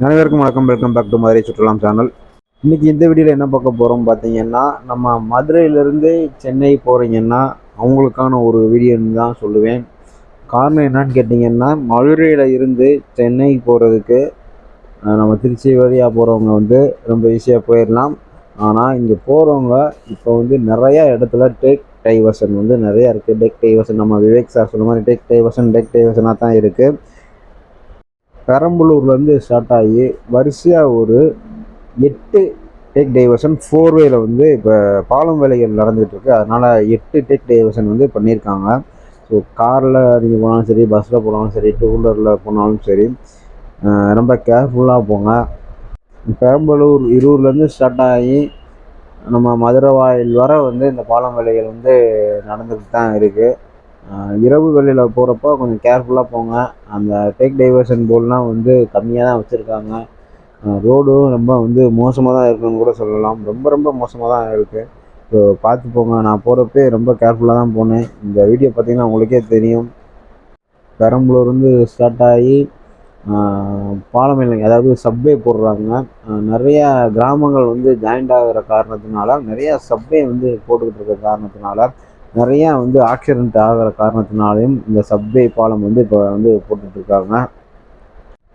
அனைவருக்கும் வணக்கம். Welcome back to Madurai சுற்றுலாம் சேனல். இன்னைக்கு இந்த வீடியோவில் என்ன பார்க்க போகிறோம் பார்த்தீங்கன்னா, நம்ம மதுரையிலேருந்து சென்னை போகிறீங்கன்னா அவங்களுக்கான ஒரு வீடியோன்னு தான் சொல்லுவேன். காரணம் என்னன்னு கேட்டிங்கன்னா, மதுரையில் இருந்து சென்னை போகிறதுக்கு நம்ம திருச்சி வழியாக போகிறவங்க வந்து ரொம்ப ஈஸியாக போயிடலாம். ஆனால் இங்கே போகிறவங்க இப்போ வந்து நிறையா இடத்துல டேக் டைவர்ஷன் வந்து நிறையா இருக்குது. டேக் டைவர்ஷன் நம்ம விவேக் சார் சொன்ன மாதிரி டேக் டைவர்ஷனாக தான் இருக்குது. பெரம்பலூர்லேருந்து ஸ்டார்ட் ஆகி வரிசையாக ஒரு 8 டேக் டைவர்ஷன் 4 வேல வந்து இப்போ பாலம் வேலைகள் நடந்துகிட்ருக்கு. அதனால் 8 டேக் டைவர்ஷன் வந்து பண்ணியிருக்காங்க. ஸோ காரில் நீங்கள் போனாலும் சரி, பஸ்ஸில் போனாலும் சரி, 2 வீலரில் போனாலும் சரி, ரொம்ப கேர்ஃபுல்லாக போங்க. பெரம்பலூர் இருூர்லேருந்து ஸ்டார்ட் ஆகி நம்ம மதுரை வாயில் வர வந்து இந்த பாலம் வேலைகள் வந்து நடந்துக்கிட்டு தான் இருக்குது. இரவு வேளையில் போகிறப்போ கொஞ்சம் கேர்ஃபுல்லாக போங்க. அந்த டேக் டைவர்ஷன் போர்டெலாம் வந்து கம்மியாக தான் வச்சுருக்காங்க. ரோடும் ரொம்ப வந்து மோசமாக தான் இருக்குதுன்னு கூட சொல்லலாம். ரொம்ப ரொம்ப மோசமாக தான் இருக்குது. ஸோ பார்த்து போங்க. நான் போகிறப்பே ரொம்ப கேர்ஃபுல்லாக தான் போனேன். இந்த வீடியோ பார்த்திங்கன்னா உங்களுக்கே தெரியும். பெரம்பலூர் வந்து ஸ்டார்ட் ஆகி பாலமேலை அதாவது சப்வே போடுறாங்க. நிறையா கிராமங்கள் வந்து ஜாயிண்ட் ஆகிற காரணத்தினால, நிறையா சப்வே வந்து போட்டுக்கிட்டு இருக்க காரணத்தினால, நிறையா வந்து ஆக்சிடென்ட் ஆகிற காரணத்தினாலையும் இந்த சப்வே பாலம் வந்து இப்போ வந்து போட்டுட்ருக்காங்க.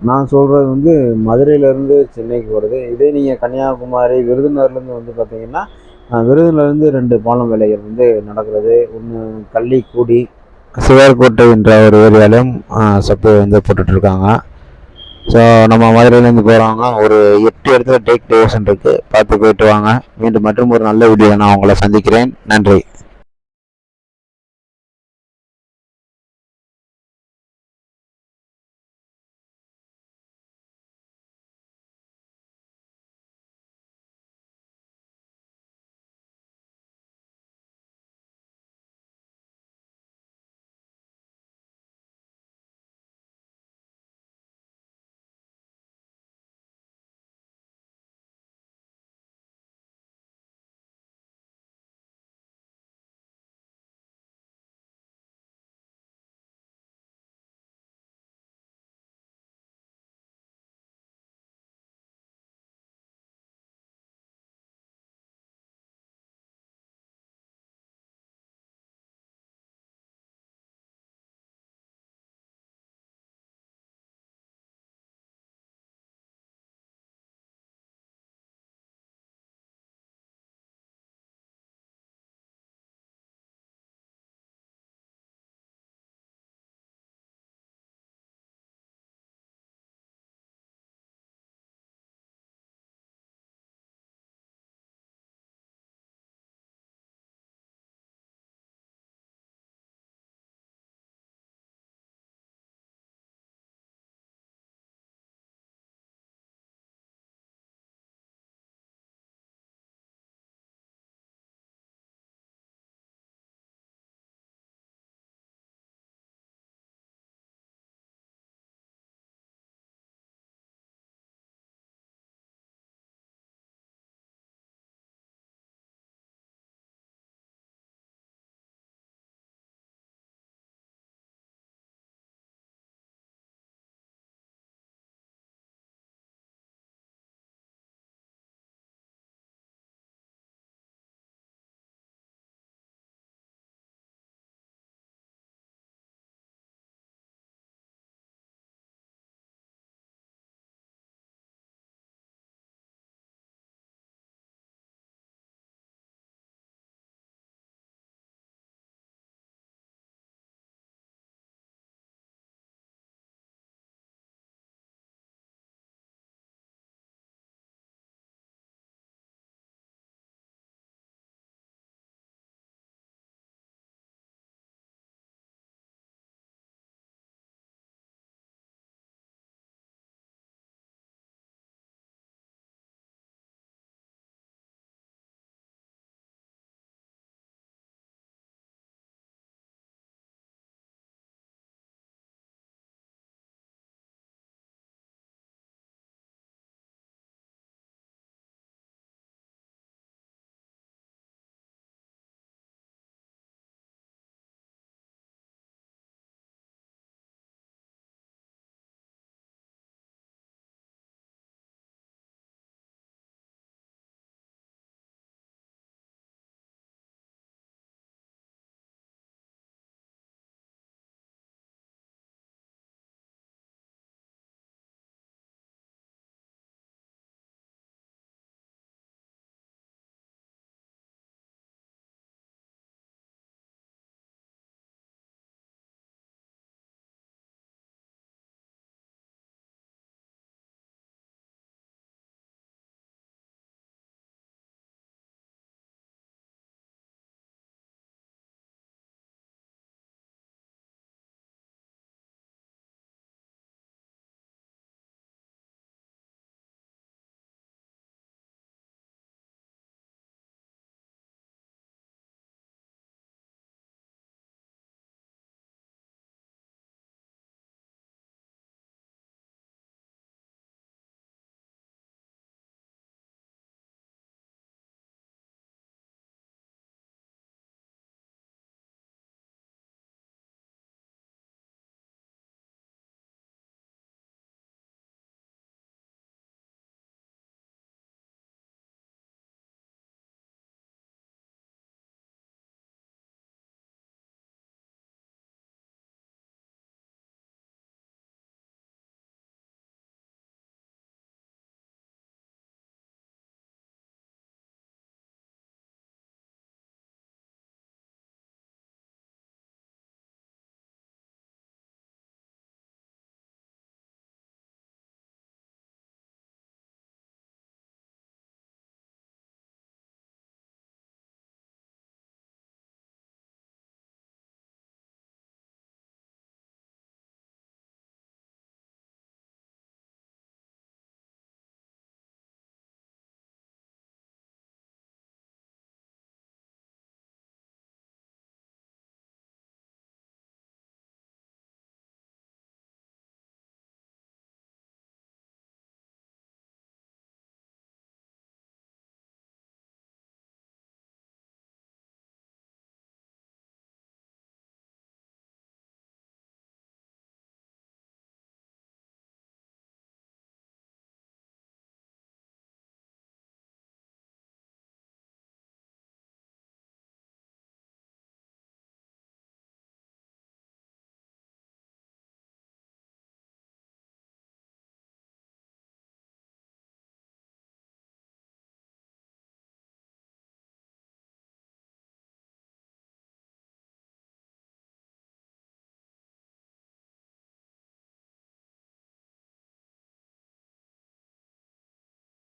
நான் சொல்கிறது வந்து மதுரையிலேருந்து சென்னைக்கு போகிறது. இதே நீங்கள் கன்னியாகுமரி விருதுநகர்லேருந்து வந்து பார்த்தீங்கன்னா, விருதுநகர்லேருந்து 2 பாலம் வேலைகள் வந்து நடக்கிறது. ஒன்று கள்ளிக்குடி, சிவர்கோட்டை என்ற ஒரு ஏரியாலையும் சப்வே வந்து போட்டுட்ருக்காங்க. ஸோ நம்ம மதுரையிலேருந்து போகிறவங்க ஒரு 8 இடத்துல டேக் டைவர்ஷன் இருக்குது. பார்த்து போயிட்டு வாங்க. மீண்டும் மற்றும் ஒரு நல்ல வீடியோ நான் உங்களை சந்திக்கிறேன். நன்றி.